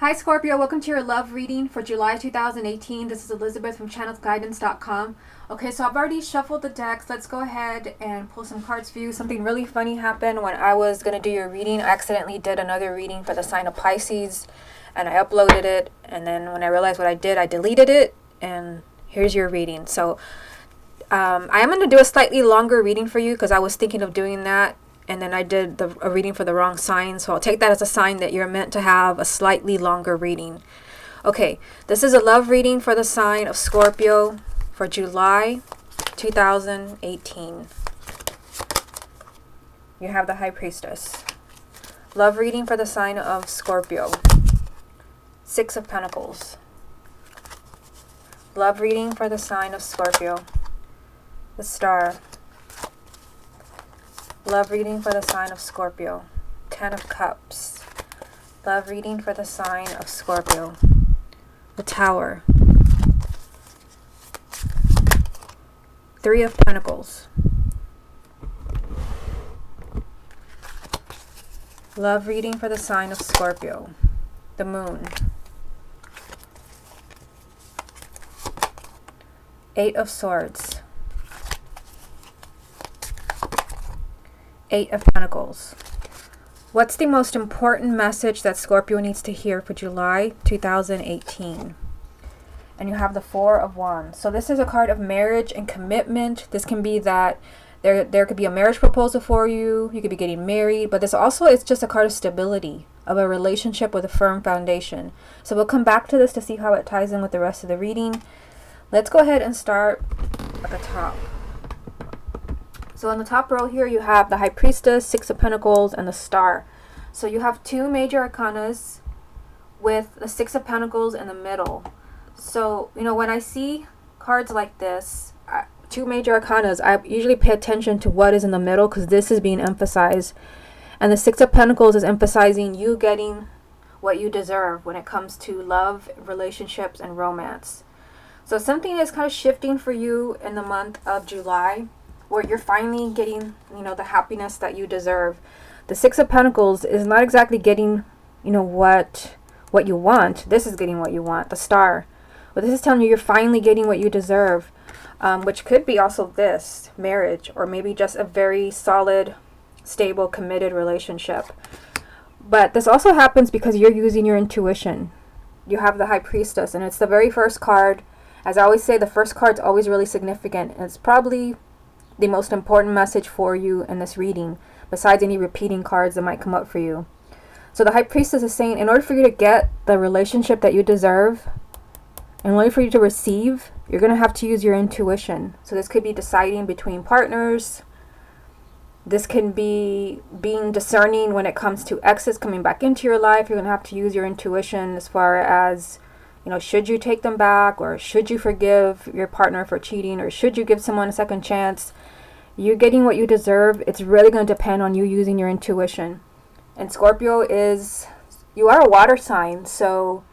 Hi Scorpio, welcome to your love reading for July 2018. This is Elizabeth from channelguidance.com. Okay, so I've already shuffled the decks. Let's go ahead and pull some cards for you. Something really funny happened when I was going to do your reading. I accidentally did another reading for the sign of Pisces and I uploaded it. And then when I realized what I did, I deleted it. And here's your reading. So I am going to do a slightly longer reading for you because I was thinking of doing that. And then I did a reading for the wrong sign. So I'll take that as a sign that you're meant to have a slightly longer reading. Okay, this is a love reading for the sign of Scorpio for July 2018. You have the High Priestess. Love reading for the sign of Scorpio. Six of Pentacles. Love reading for the sign of Scorpio. The Star. Love reading for the sign of Scorpio. Ten of Cups. Love reading for the sign of Scorpio. The Tower. Three of Pentacles. Love reading for the sign of Scorpio. The Moon. Eight of Swords. Eight of Pentacles. What's the most important message that Scorpio needs to hear for July 2018? And you have the Four of Wands. So this is a card of marriage and commitment. This can be that there could be a marriage proposal for you. You could be getting married. But this also is just a card of stability, of a relationship with a firm foundation. So we'll come back to this to see how it ties in with the rest of the reading. Let's go ahead and start at the top. So on the top row here, you have the High Priestess, Six of Pentacles, and the Star. So you have two major arcanas with the Six of Pentacles in the middle. So, you know, when I see cards like this, two major arcanas, I usually pay attention to what is in the middle because this is being emphasized. And the Six of Pentacles is emphasizing you getting what you deserve when it comes to love, relationships, and romance. So something is kind of shifting for you in the month of July, where you're finally getting, you know, the happiness that you deserve. The Six of Pentacles is not exactly getting, you know, what you want. This is getting what you want, the Star. But this is telling you you're finally getting what you deserve, which could be also this, marriage, or maybe just a very solid, stable, committed relationship. But this also happens because you're using your intuition. You have the High Priestess, and it's the very first card. As I always say, the first card's always really significant. And it's probably the most important message for you in this reading, besides any repeating cards that might come up for you. So the High Priestess is saying, in order for you to get the relationship that you deserve, in order for you to receive, you're going to have to use your intuition. So this could be deciding between partners. This can be being discerning when it comes to exes coming back into your life. You're going to have to use your intuition as far as, you know, should you take them back, or should you forgive your partner for cheating, or should you give someone a second chance? You're getting what you deserve. It's really going to depend on you using your intuition. And Scorpio you are a water sign, so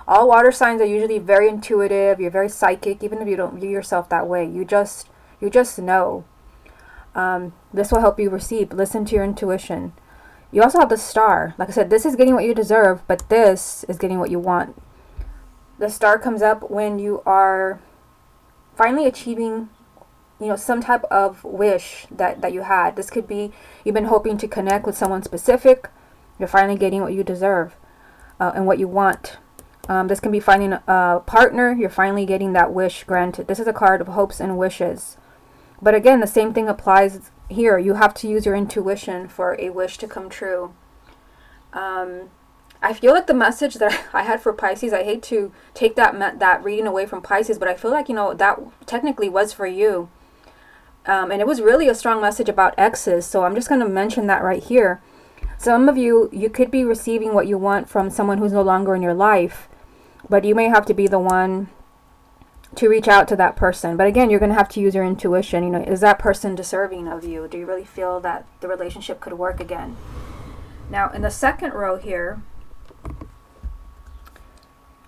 all water signs are usually very intuitive. You're very psychic, even if you don't view yourself that way. You just know. This will help you receive. Listen to your intuition. You also have the Star. Like I said, this is getting what you deserve, but this is getting what you want. The Star comes up when you are finally achieving, you know, some type of wish that you had. This could be you've been hoping to connect with someone specific. You're finally getting what you deserve and what you want. This can be finding a partner. You're finally getting that wish granted. This is a card of hopes and wishes. But again, the same thing applies here. You have to use your intuition for a wish to come true. I feel like the message that I had for Pisces, I hate to take that reading away from Pisces, but I feel like, you know, that technically was for you. And it was really a strong message about exes. So I'm just going to mention that right here. Some of you could be receiving what you want from someone who's no longer in your life, but you may have to be the one to reach out to that person. But again, you're going to have to use your intuition. You know, is that person deserving of you? Do you really feel that the relationship could work again? Now, in the second row here,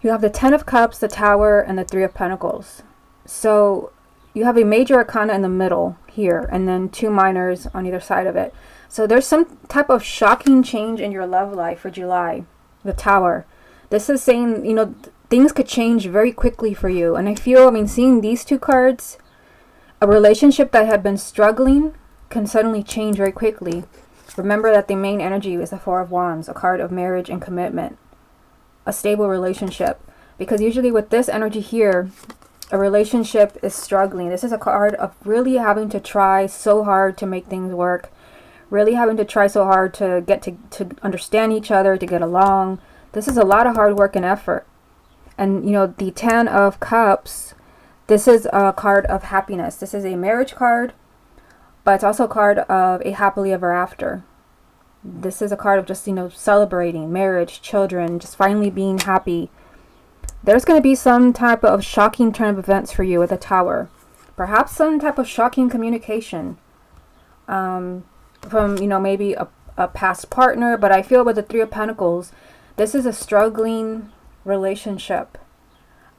you have the Ten of Cups, the Tower, and the Three of Pentacles. So you have a major arcana in the middle here, and then two minors on either side of it. So there's some type of shocking change in your love life for July. The Tower. This is saying, you know, things could change very quickly for you. And I feel, I mean, seeing these two cards, a relationship that had been struggling can suddenly change very quickly. Remember that the main energy is the Four of Wands, a card of marriage and commitment, a stable relationship. Because usually with this energy here, a relationship is struggling. This is a card of really having to try so hard to make things work, really having to try so hard to get to understand each other, to get along. This is a lot of hard work and effort. And, you know, the Ten of Cups, this is a card of happiness. This is a marriage card, but it's also a card of a happily ever after. This is a card of just, you know, celebrating marriage, children, just finally being happy. There's going to be some type of shocking turn of events for you with a Tower. Perhaps some type of shocking communication from, you know, maybe a past partner. But I feel with the Three of Pentacles, this is a struggling relationship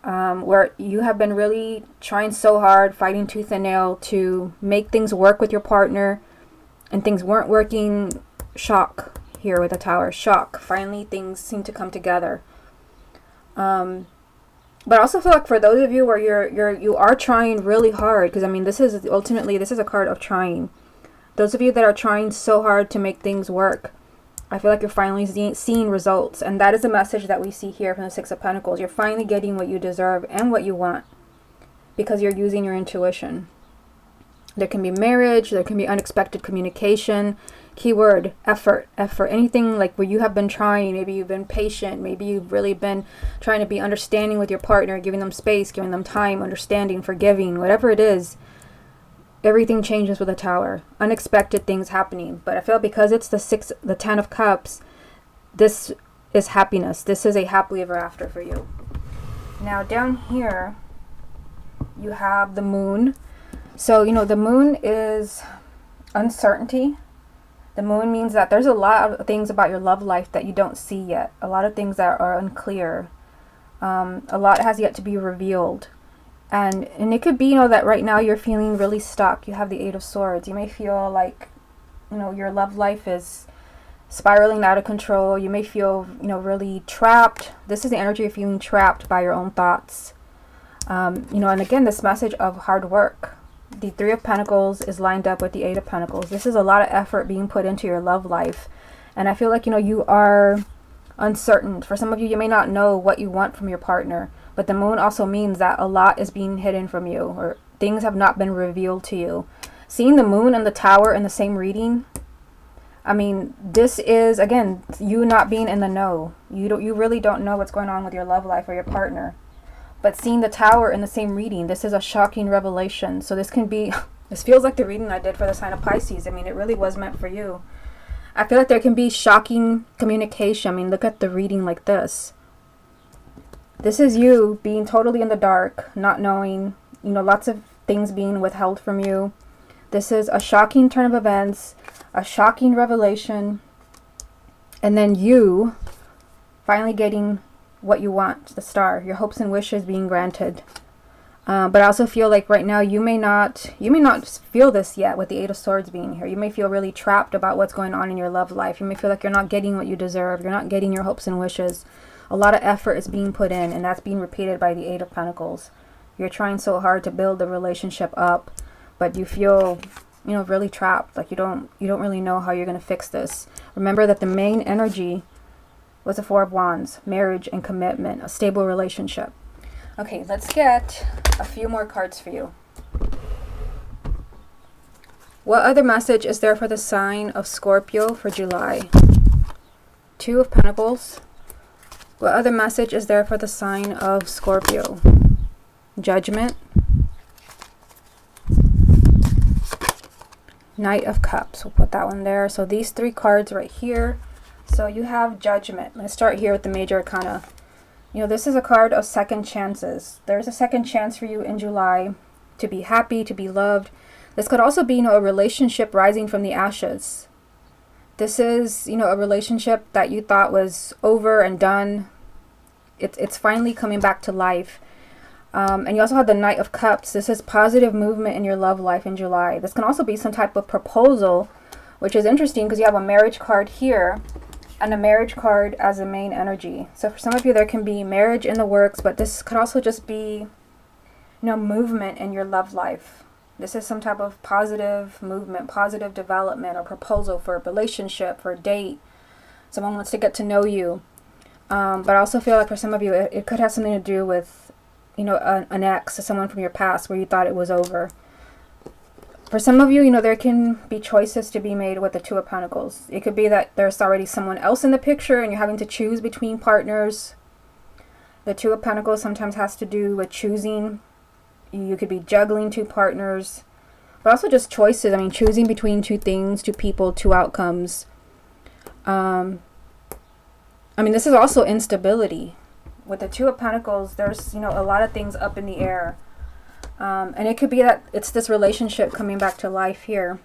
where you have been really trying so hard, fighting tooth and nail to make things work with your partner, and things weren't working. Shock here with a Tower. Shock. Finally things seem to come together. But I also feel like for those of you where you are trying really hard, because I mean this is ultimately, this is a card of trying. Those of you that are trying so hard to make things work, I feel like you're finally seeing results. And that is the message that we see here from the Six of Pentacles. You're finally getting what you deserve and what you want because you're using your intuition. There can be marriage, there can be unexpected communication. Keyword, effort. Anything like where you have been trying, maybe you've been patient, maybe you've really been trying to be understanding with your partner, giving them space, giving them time, understanding, forgiving, whatever it is. Everything changes with a Tower. Unexpected things happening. But I feel because it's the Ten of Cups, this is happiness. This is a happily ever after for you. Now down here, you have the Moon. So, you know, the Moon is uncertainty. The Moon means that there's a lot of things about your love life that you don't see yet. A lot of things that are unclear. A lot has yet to be revealed. And it could be, you know, that right now you're feeling really stuck. You have the Eight of Swords. You may feel like, you know, your love life is spiraling out of control. You may feel, you know, really trapped. This is the energy of feeling trapped by your own thoughts. You know, and again, this message of hard work. The Three of Pentacles is lined up with the Eight of Pentacles. This is a lot of effort being put into your love life. And I feel like, you know, you are uncertain. For some of you, you may not know what you want from your partner. But the Moon also means that a lot is being hidden from you, or things have not been revealed to you. Seeing the Moon and the Tower in the same reading, I mean, this is, again, you not being in the know. You really don't know what's going on with your love life or your partner. But seeing the Tower in the same reading, this is a shocking revelation. So this can be, this feels like the reading I did for the sign of Pisces. I mean, it really was meant for you. I feel like there can be shocking communication. I mean, look at the reading like this. This is you being totally in the dark, not knowing, you know, lots of things being withheld from you. This is a shocking turn of events, a shocking revelation, and then you finally getting what you want, the Star, your hopes and wishes being granted. But I also feel like right now you may not feel this yet with the Eight of Swords being here. You may feel really trapped about what's going on in your love life. You may feel like you're not getting what you deserve. You're not getting your hopes and wishes. A lot of effort is being put in, and that's being repeated by the Eight of Pentacles. You're trying so hard to build the relationship up, but you feel, you know, really trapped. Like you don't really know how you're going to fix this. Remember that the main energy was the Four of Wands, marriage and commitment, a stable relationship. Okay, let's get a few more cards for you. What other message is there for the sign of Scorpio for July? Two of Pentacles. What other message is there for the sign of Scorpio? Judgment. Knight of Cups. We'll put that one there. So these three cards right here. So you have Judgment. Let's start here with the Major Arcana. You know, this is a card of second chances. There's a second chance for you in July to be happy, to be loved. This could also be, you know, a relationship rising from the ashes. This is, you know, a relationship that you thought was over and done. It's finally coming back to life. And you also have the Knight of Cups. This is positive movement in your love life in July. This can also be some type of proposal, which is interesting because you have a marriage card here and a marriage card as a main energy. So for some of you, there can be marriage in the works, but this could also just be, movement in your love life. This is some type of positive movement, positive development, or proposal for a relationship, for a date. Someone wants to get to know you. But I also feel like for some of you, it could have something to do with, an ex, someone from your past where you thought it was over. For some of you, there can be choices to be made with the Two of Pentacles. It could be that there's already someone else in the picture and you're having to choose between partners. The Two of Pentacles sometimes has to do with choosing. You could be juggling two partners, but also just choices. I mean, choosing between two things, two people, two outcomes. This is also instability. With the Two of Pentacles, there's, a lot of things up in the air. And it could be that it's this relationship coming back to life here,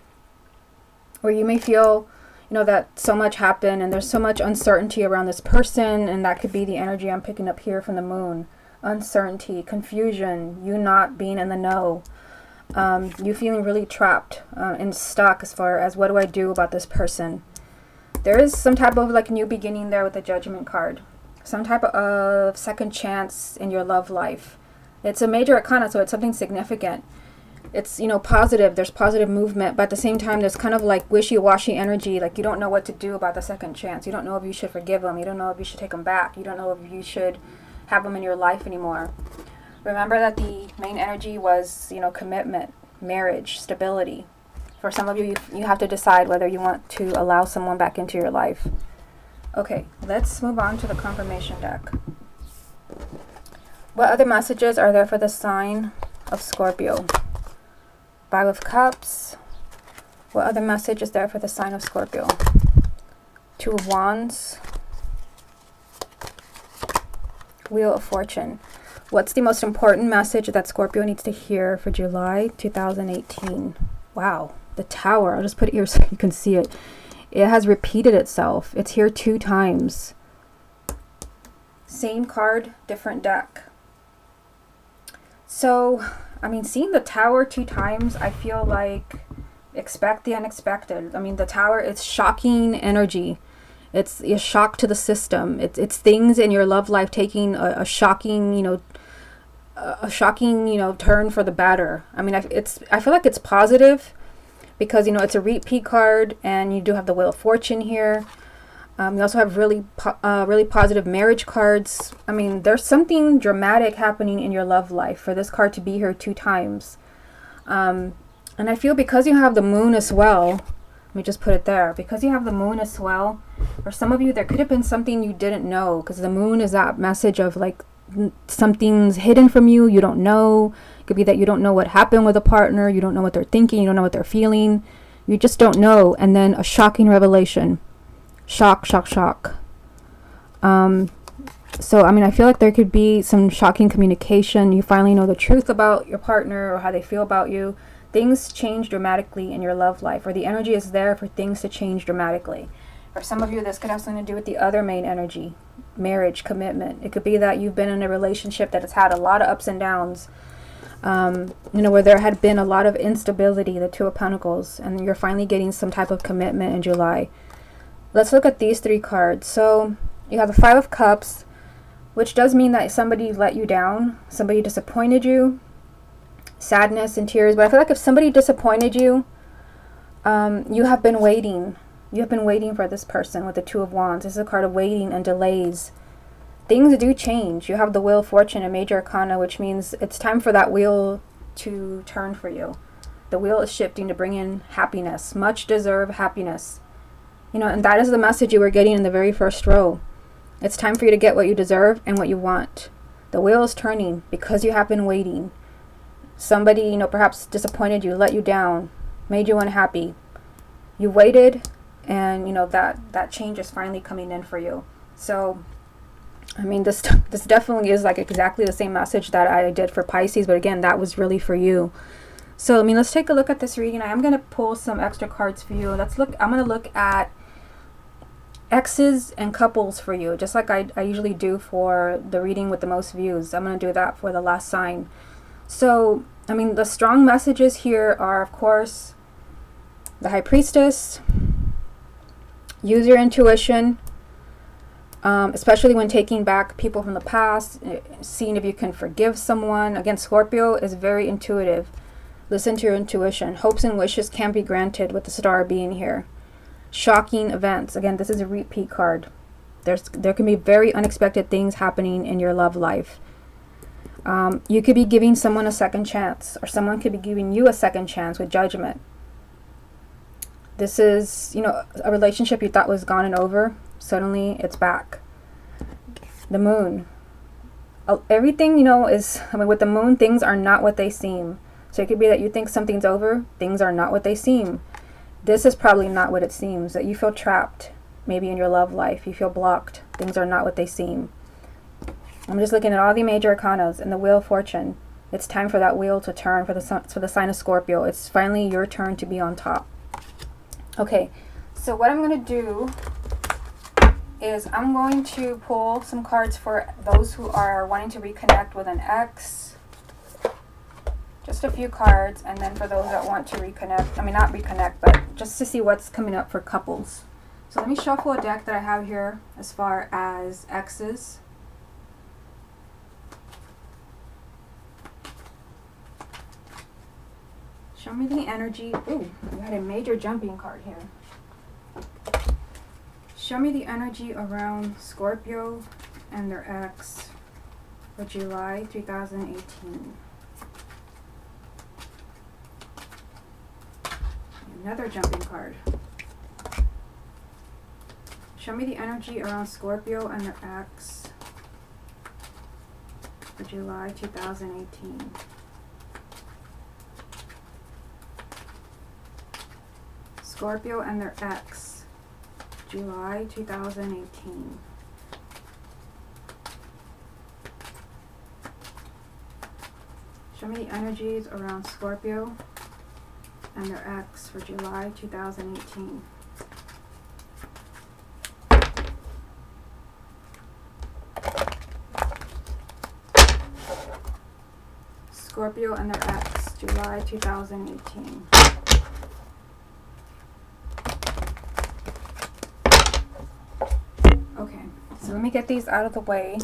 where you may feel, that so much happened and there's so much uncertainty around this person, and that could be the energy I'm picking up here from the moon. Uncertainty, confusion, you not being in the know, you feeling really trapped and stuck as far as what do I do about this person. There is some type of new beginning there with the Judgment card. Some type of second chance in your love life. It's a major arcana, so it's something significant. It's, positive. There's positive movement, but at the same time, there's kind of wishy-washy energy. You don't know what to do about the second chance. You don't know if you should forgive them. You don't know if you should take them back. You don't know if you should have them in your life anymore. Remember that the main energy was, commitment, marriage, stability. For some of you, you have to decide whether you want to allow someone back into your life. Okay, let's move on to the confirmation deck. What other messages are there for the sign of Scorpio? Five of Cups. What other message is there for the sign of Scorpio? Two of Wands. Wheel of Fortune. What's the most important message that Scorpio needs to hear for July 2018? Wow, the Tower. I'll just put it here so you can see it. It has repeated itself. It's here 2 times. Same card, different deck. So, seeing the Tower 2 times, I feel like expect the unexpected. the Tower, it's shocking energy. It's a shock to the system. It's things in your love life taking a shocking, turn for the better. I feel like it's positive because, it's a repeat card, and you do have the Wheel of Fortune here. You also have really positive marriage cards. There's something dramatic happening in your love life for this card to be here 2 times. And I feel because you have the Moon as well, let me just put it there. Because you have the Moon as well, for some of you, there could have been something you didn't know. Because the Moon is that message of something's hidden from you. You don't know. It could be that you don't know what happened with a partner. You don't know what they're thinking. You don't know what they're feeling. You just don't know. And then a shocking revelation. Shock, shock, shock. So, I feel like there could be some shocking communication. You finally know the truth about your partner or how they feel about you. Things change dramatically in your love life, or the energy is there for things to change dramatically. For some of you, this could have something to do with the other main energy, marriage, commitment. It could be that you've been in a relationship that has had a lot of ups and downs, where there had been a lot of instability, the Two of Pentacles, and you're finally getting some type of commitment in July. Let's look at these 3 cards. So you have the Five of Cups, which does mean that somebody let you down, somebody disappointed you, sadness and tears. But I feel like if somebody disappointed you, you have been waiting. You have been waiting for this person with the Two of Wands. This is a card of waiting and delays. Things do change. You have the Wheel of Fortune, a major arcana, which means it's time for that wheel to turn for you. The wheel is shifting to bring in happiness, much deserved happiness. And that is the message you were getting in the very first row. It's time for you to get what you deserve and what you want. The wheel is turning because you have been waiting. Somebody, perhaps disappointed you, let you down, made you unhappy. You waited, and, that change is finally coming in for you. So, this definitely is exactly the same message that I did for Pisces, but again, that was really for you. So, let's take a look at this reading. I am going to pull some extra cards for you. I'm going to look at exes and couples for you, just like I usually do for the reading with the most views. I'm going to do that for the last sign. So, the strong messages here are, of course, the High Priestess. Use your intuition. Especially when taking back people from the past, seeing if you can forgive someone. Again, Scorpio is very intuitive. Listen to your intuition. Hopes and wishes can be granted with the star being here. Shocking events. Again, this is a repeat card. There can be very unexpected things happening in your love life. You could be giving someone a second chance, or someone could be giving you a second chance with Judgment. This is, you know, a relationship you thought was gone and over. Suddenly it's back. The Moon. Everything, you know, is, I mean, with the Moon, things are not what they seem. So it could be that you think something's over. Things are not what they seem. This is probably not what it seems. That you feel trapped, maybe in your love life. You feel blocked. Things are not what they seem. I'm just looking at all the major arcanas and the Wheel of Fortune. It's time for that wheel to turn for the sign of Scorpio. It's finally your turn to be on top. Okay, so what I'm going to do is I'm going to pull some cards for those who are wanting to reconnect with an ex. Just a few cards, and then for those that want to reconnect, I mean not reconnect, but just to see what's coming up for couples. So let me shuffle a deck that I have here as far as exes. Show me the energy. Ooh, we had a major jumping card here. Show me the energy around Scorpio and their ex for July 2018. Another jumping card. Show me the energy around Scorpio and their ex for July 2018. Scorpio and their ex, July 2018. Show me the energies around Scorpio and their ex for July 2018. Scorpio and their ex, July 2018. Okay, so let me get these out of the way.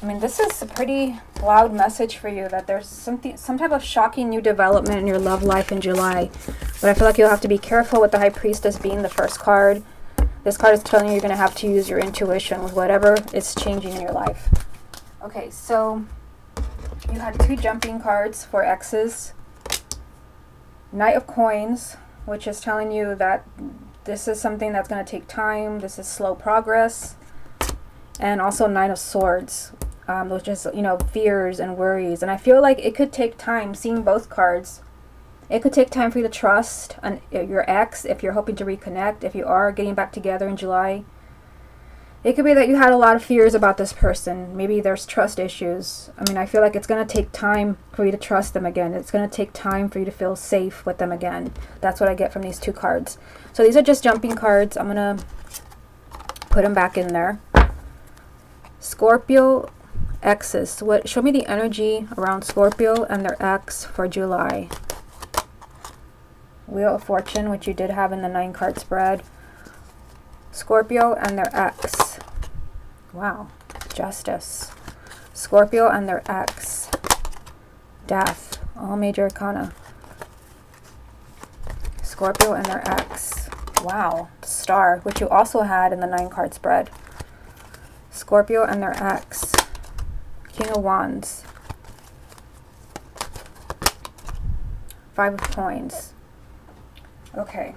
I mean, this is a pretty loud message for you that there's some type of shocking new development in your love life in July. But I feel like you'll have to be careful with the High Priestess being the first card. This card is telling you you're going to have to use your intuition with whatever is changing in your life. Okay, so you had two jumping cards for exes. Knight of Coins, which is telling you that this is something that's going to take time. This is slow progress. And also Nine of Swords, which is, you know, fears and worries. And I feel like it could take time, seeing both cards. It could take time for you to trust your ex if you're hoping to reconnect, if you are getting back together in July. It could be that you had a lot of fears about this person. Maybe there's trust issues. I mean, I feel like it's going to take time for you to trust them again. It's going to take time for you to feel safe with them again. That's what I get from these two cards. So these are just jumping cards. I'm going to put them back in there. Scorpio exes. Show me the energy around Scorpio and their ex for July. Wheel of Fortune, which you did have in the 9-card spread. Scorpio and their ex. Wow. Justice. Scorpio and their ex. Death. All major arcana. Scorpio and their ex. Wow. Star, which you also had in the 9-card spread. Scorpio and their ex. King of Wands. 5 of Coins. Okay.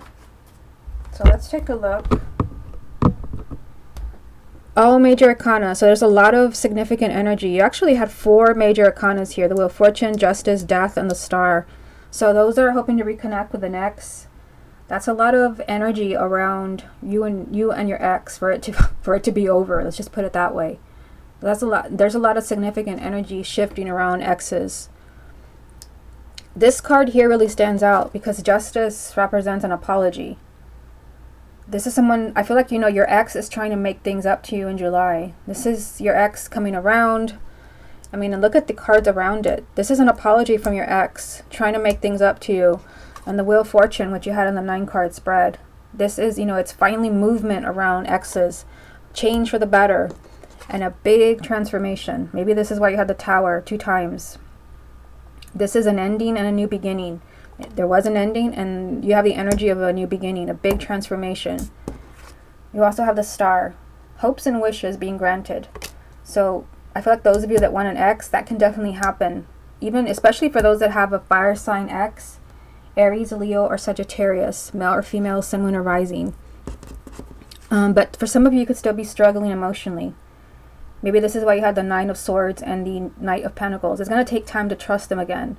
So let's take a look. All major arcana. So there's a lot of significant energy. You actually had 4 major arcanas here. The Wheel of Fortune, Justice, Death, and the Star. So those that are hoping to reconnect with an ex, that's a lot of energy around you and your ex for it to be over. Let's just put it that way. That's a lot. There's a lot of significant energy shifting around exes. This card here really stands out because Justice represents an apology. This is someone, I feel like, you know, your ex is trying to make things up to you in July. This is your ex coming around. I mean, and look at the cards around it. This is an apology from your ex trying to make things up to you. And the Wheel of Fortune, which you had in the 9-card spread. This is, you know, it's finally movement around exes. change for the better, and a big transformation. Maybe this is why you had the Tower 2 times. This is an ending and a new beginning. There was an ending, and you have the energy of a new beginning, a big transformation. You also have the Star, hopes and wishes being granted. So I feel like those of you that want an ex, that can definitely happen. Even, especially for those that have a fire sign ex, Aries, Leo, or Sagittarius, male or female, sun, moon, or rising. But for some of you, you could still be struggling emotionally. Maybe this is why you had the Nine of Swords and the Knight of Pentacles. It's going to take time to trust them again.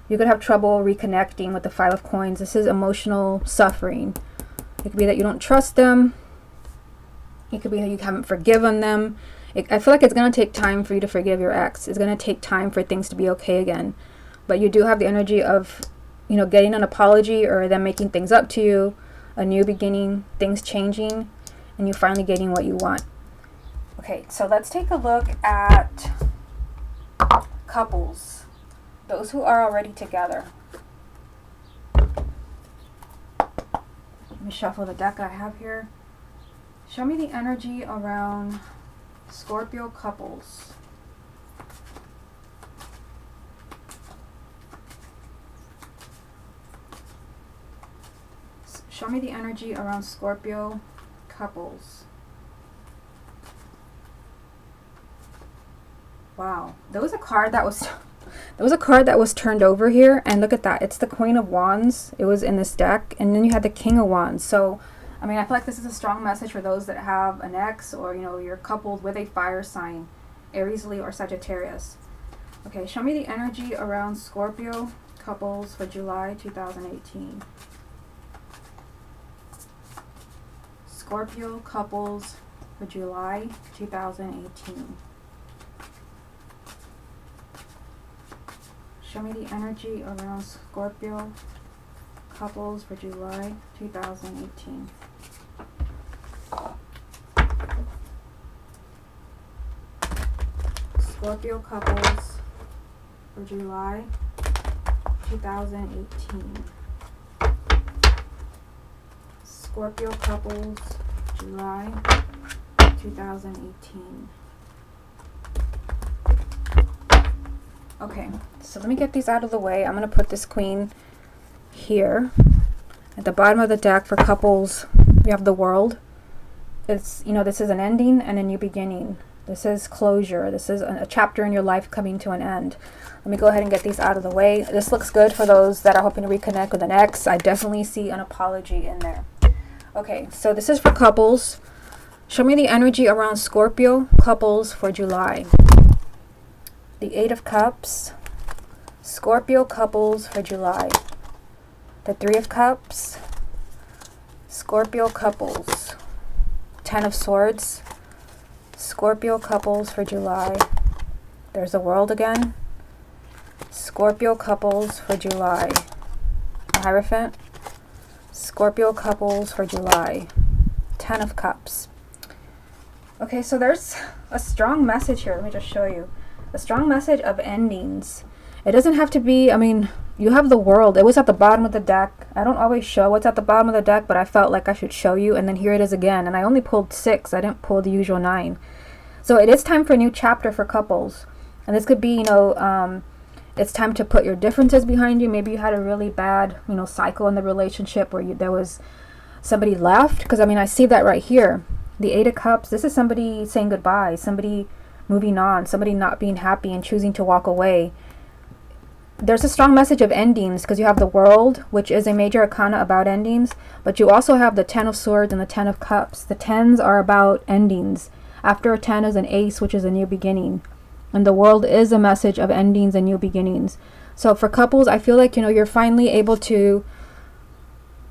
You could have trouble reconnecting with the Five of Coins. This is emotional suffering. It could be that you don't trust them. It could be that you haven't forgiven them. I feel like it's going to take time for you to forgive your ex. It's going to take time for things to be okay again. But you do have the energy of, you know, getting an apology or them making things up to you, a new beginning, things changing, and you finally getting what you want. Okay, so let's take a look at couples, those who are already together. Let me shuffle the deck I have here. Show me the energy around Scorpio couples. Show me the energy around Scorpio couples. Wow, there was a card that was turned over here, and look at that. It's the Queen of Wands. It was in this deck, and then you had the King of Wands. So I mean, I feel like this is a strong message for those that have an ex, or, you know, you're coupled with a fire sign, Aries, Leo, or Sagittarius. Okay, show me the energy around Scorpio couples for July 2018. Scorpio couples for July 2018. Show me the energy around Scorpio couples for July 2018. Scorpio couples for July 2018. Scorpio couples, July 2018. Okay, so let me get these out of the way. I'm going to put this Queen here. At the bottom of the deck for couples, we have the World. It's, you know, this is an ending and a new beginning. This is closure. This is a chapter in your life coming to an end. Let me go ahead and get these out of the way. This looks good for those that are hoping to reconnect with an ex. I definitely see an apology in there. Okay, so this is for couples. Show me the energy around Scorpio couples for July. The Eight of Cups. Scorpio couples for July. The Three of Cups. Scorpio couples. Ten of Swords. Scorpio couples for July. There's the World again. Scorpio couples for July. The Hierophant. Scorpio couples for July. Ten of Cups. Okay, so there's a strong message here. Let me just show you. A strong message of endings. It doesn't have to be, I mean, you have the World. It was at the bottom of the deck. I don't always show what's at the bottom of the deck, but I felt like I should show you. And then here it is again. And I only pulled 6. I didn't pull the usual 9. So it is time for a new chapter for couples. And this could be, you know, it's time to put your differences behind you. Maybe you had a really bad, you know, cycle in the relationship where there was somebody left. Because, I mean, I see that right here. The Eight of Cups. This is somebody saying goodbye. Somebody moving on. Somebody not being happy and choosing to walk away. There's a strong message of endings because you have the World, which is a major arcana about endings. But you also have the Ten of Swords and the Ten of Cups. The tens are about endings. After a 10 is an ace, which is a new beginning. And the World is a message of endings and new beginnings. So for couples, I feel like, you know, you're finally able to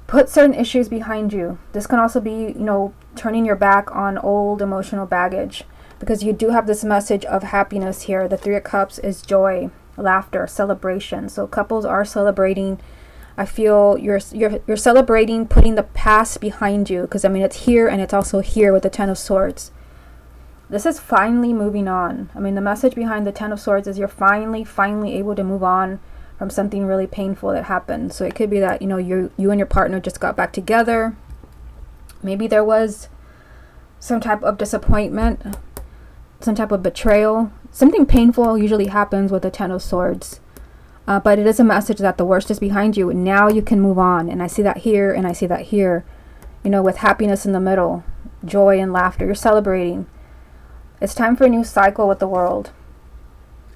put certain issues behind you. This can also be, you know, turning your back on old emotional baggage. Because you do have this message of happiness here. The Three of Cups is joy, laughter, celebration. So couples are celebrating. I feel you're celebrating putting the past behind you. Because, I mean, it's here and it's also here with the Ten of Swords. This is finally moving on. I mean, the message behind the Ten of Swords is you're finally able to move on from something really painful that happened. So it could be that, you know, you and your partner just got back together. Maybe there was some type of disappointment, some type of betrayal. Something painful usually happens with the Ten of Swords. But it is a message that the worst is behind you. Now you can move on. And I see that here, and I see that here. You know, with happiness in the middle, joy and laughter. You're celebrating. It's time for a new cycle with the world.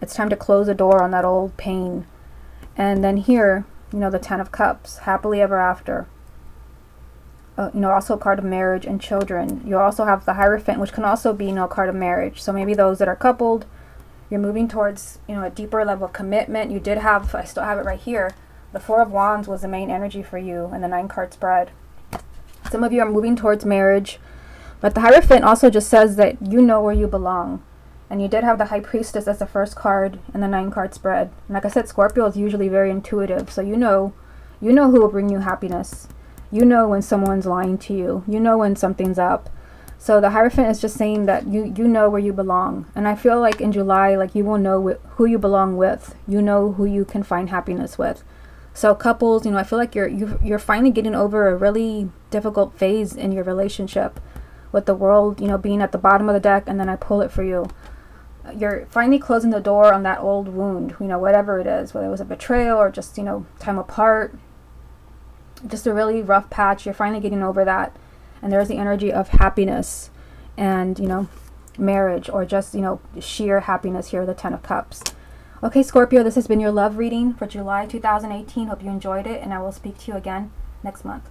It's time to close the door on that old pain. And then here, you know, the Ten of Cups, happily ever after. You know, also a card of marriage and children. You also have the Hierophant, which can also be, you know, a card of marriage. So maybe those that are coupled, you're moving towards, you know, a deeper level of commitment. You did have, I still have it right here, the Four of Wands was the main energy for you in the 9-card spread. Some of you are moving towards marriage, but the Hierophant also just says that you know where you belong. And you did have the High Priestess as the first card in the 9-card spread. And like I said, Scorpio is usually very intuitive, so you know who will bring you happiness. You know when someone's lying to you. You know when something's up. So the Hierophant is just saying that you know where you belong. And I feel like in July, like you will know who you belong with. You know who you can find happiness with. So couples, you know, I feel like you're finally getting over a really difficult phase in your relationship with the world, you know, being at the bottom of the deck, and then I pull it for you. You're finally closing the door on that old wound, you know, whatever it is, whether it was a betrayal or just, you know, time apart, just a really rough patch. You're finally getting over that. And there's the energy of happiness and, you know, marriage, or just, you know, sheer happiness here, the Ten of Cups. Okay, Scorpio, this has been your love reading for July 2018. Hope you enjoyed it, and I will speak to you again next month.